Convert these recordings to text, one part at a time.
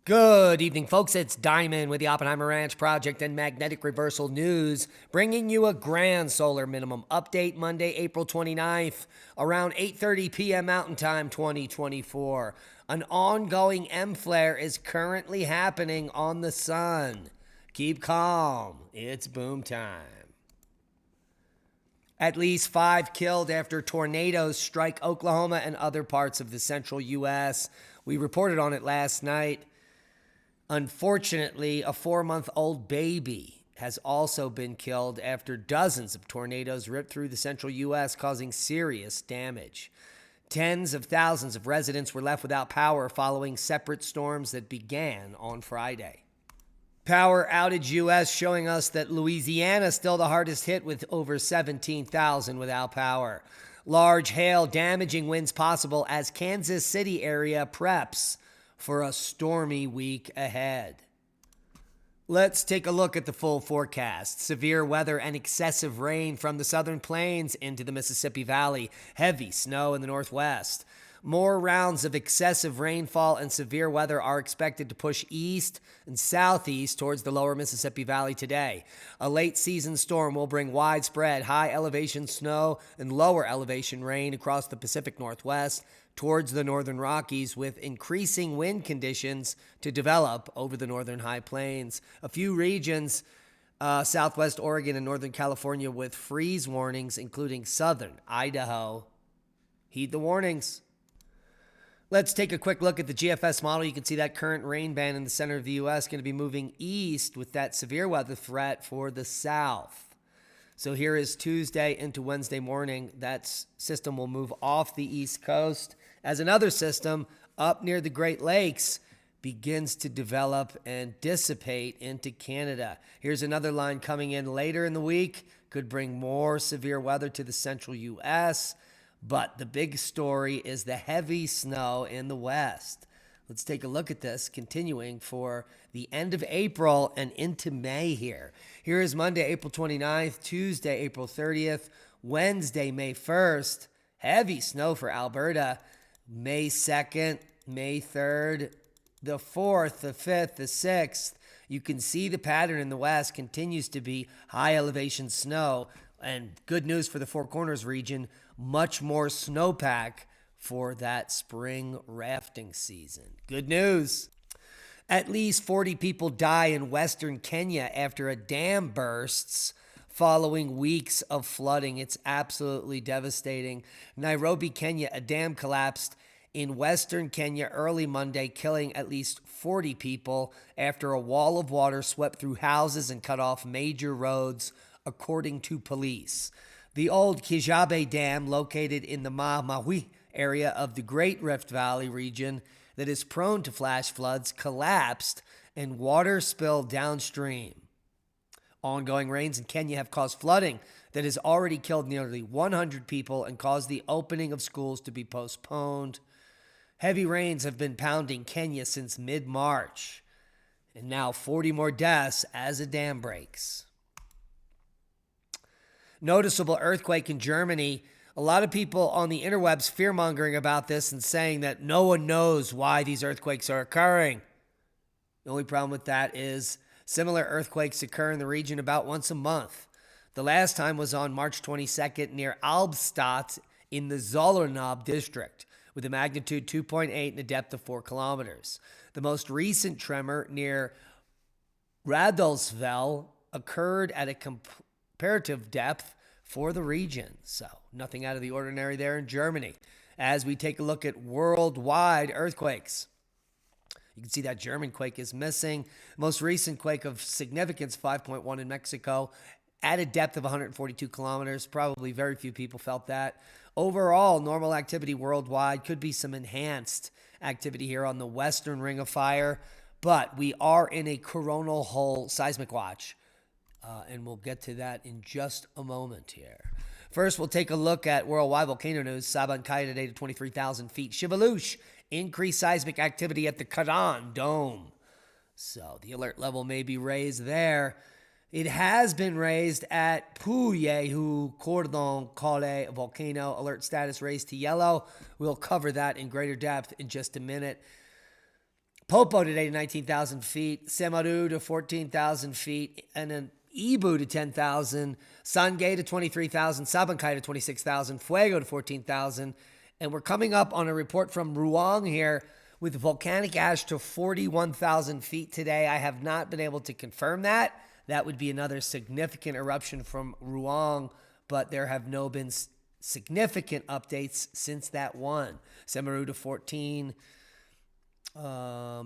Good evening, folks. It's Diamond with the Oppenheimer Ranch Project and Magnetic Reversal News, bringing you a grand solar minimum update Monday, April 29th, around 8:30 p.m. Mountain Time 2024. An ongoing M flare is currently happening on the sun. Keep calm. It's boom time. At least 5 killed after tornadoes strike Oklahoma and other parts of the central U.S. We reported on it last night. Unfortunately, a 4-month-old baby has also been killed after dozens of tornadoes ripped through the central U.S., causing serious damage. Tens of thousands of residents were left without power following separate storms that began on Friday. Power outage U.S. showing us that Louisiana is still the hardest hit with over 17,000 without power. Large hail damaging winds possible as Kansas City area preps for a stormy week ahead. Let's take a look at the full forecast. Severe weather and excessive rain from the southern plains into the Mississippi Valley. Heavy snow in the northwest. More rounds of excessive rainfall and severe weather are expected to push east and southeast towards the lower Mississippi Valley today. A late season storm will bring widespread high elevation snow and lower elevation rain across the Pacific Northwest towards the northern Rockies, with increasing wind conditions to develop over the northern high plains. A few regions, southwest Oregon and northern California, with freeze warnings, including southern Idaho. Heed the warnings. Let's take a quick look at the GFS model. You can see that current rain band in the center of the U.S. going to be moving east with that severe weather threat for the south. So here is Tuesday into Wednesday morning. That system will move off the east coast as another system up near the Great Lakes begins to develop and dissipate into Canada. Here's another line coming in later in the week. Could bring more severe weather to the central U.S., but the big story is the heavy snow in the west. Let's take a look at this, continuing for the end of April and into May here. Here is Monday, April 29th, Tuesday, April 30th, Wednesday, May 1st. Heavy snow for Alberta. May 2nd, May 3rd, the 4th, the 5th, the 6th. You can see the pattern in the west continues to be high elevation snow. And good news for the Four Corners region, much more snowpack for that spring rafting season. Good news. At least 40 people die in western Kenya after a dam bursts following weeks of flooding. It's absolutely devastating. Nairobi, Kenya, a dam collapsed in western Kenya early Monday, killing at least 40 people after a wall of water swept through houses and cut off major roads, according to police. The old Kijabe Dam, located in the Maui area of the Great Rift Valley region that is prone to flash floods, collapsed and water spilled downstream. Ongoing rains in Kenya have caused flooding that has already killed nearly 100 people and caused the opening of schools to be postponed. Heavy rains have been pounding Kenya since mid-March, and now 40 more deaths as a dam breaks. Noticeable earthquake in Germany. A lot of people on the interwebs fear-mongering about this and saying that no one knows why these earthquakes are occurring. The only problem with that is similar earthquakes occur in the region about once a month. The last time was on March 22nd near Albstadt in the Zollernab district, with a magnitude 2.8 and a depth of 4 kilometers. The most recent tremor near Radolfsfeld occurred at a comparative depth for the region. So nothing out of the ordinary there in Germany. As we take a look at worldwide earthquakes, you can see that German quake is missing. Most recent quake of significance, 5.1 in Mexico, at a depth of 142 kilometers. Probably very few people felt that. Overall, normal activity worldwide. Could be some enhanced activity here on the western ring of fire, but we are in a coronal hole seismic watch. And we'll get to that in just a moment here. First, we'll take a look at worldwide volcano news. Sabancaya today to 23,000 feet. Shivalush, increased seismic activity at the Caulle Dome. So the alert level may be raised there. It has been raised at Puyehue-Cordón, Caulle volcano. Alert status raised to yellow. We'll cover that in greater depth in just a minute. Popo today to 19,000 feet, Semaru to 14,000 feet, and then Ibu to 10,000, Sangay to 23,000, Sabancay to 26,000, Fuego to 14,000. And we're coming up on a report from Ruang here with volcanic ash to 41,000 feet today. I have not been able to confirm that. That would be another significant eruption from Ruang, but there have no been significant updates since that one. Semaru to 14. No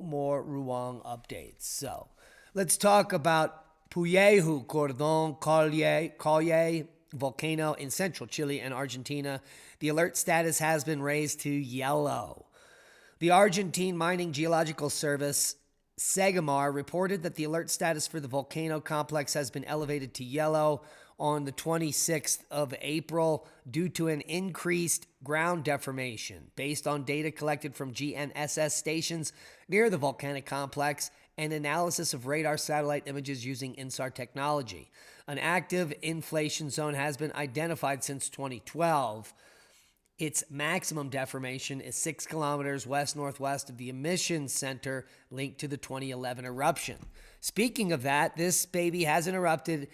more Ruang updates. So let's talk about Puyehue-Cordón, Caulle, volcano in central Chile and Argentina. The alert status has been raised to yellow. The Argentine Mining Geological Service, SEGAMAR, reported that the alert status for the volcano complex has been elevated to yellow on the 26th of April due to an increased ground deformation based on data collected from GNSS stations near the volcanic complex and analysis of radar satellite images using INSAR technology. An active inflation zone has been identified since 2012. Its maximum deformation is 6 kilometers west-northwest of the emission center linked to the 2011 eruption. Speaking of that, this baby hasn't erupted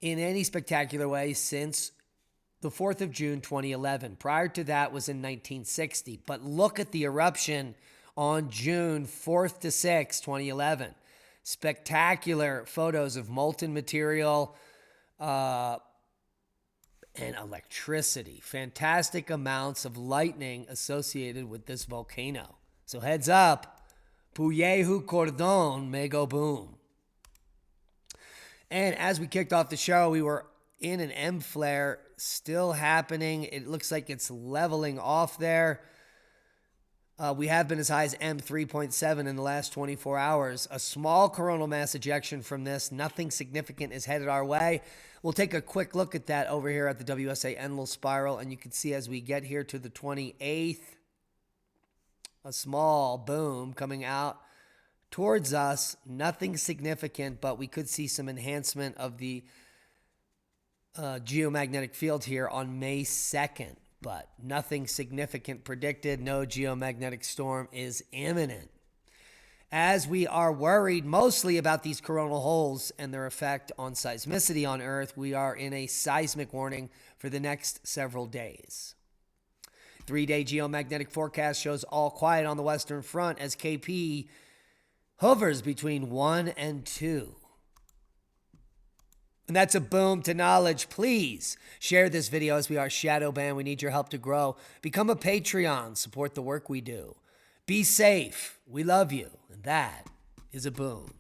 in any spectacular way since the 4th of June 2011. Prior to that was in 1960. But look at the eruption on June 4th to 6th, 2011. Spectacular photos of molten material and electricity. Fantastic amounts of lightning associated with this volcano. So heads up, Puyehue-Cordón may go boom. And as we kicked off the show, we were in an M flare still happening. It looks like it's leveling off there. We have been as high as M3.7 in the last 24 hours. A small coronal mass ejection from this. Nothing significant is headed our way. We'll take a quick look at that over here at the WSA Enlil spiral. And you can see as we get here to the 28th, a small boom coming out towards us. Nothing significant, but we could see some enhancement of the geomagnetic field here on May 2nd. But nothing significant predicted. No geomagnetic storm is imminent. As we are worried mostly about these coronal holes and their effect on seismicity on Earth, we are in a seismic warning for the next several days. 3-day geomagnetic forecast shows all quiet on the Western Front as KP hovers between 1 and 2. And that's a boom to knowledge. Please share this video as we are shadow banned. We need your help to grow. Become a Patreon. Support the work we do. Be safe. We love you. And that is a boom.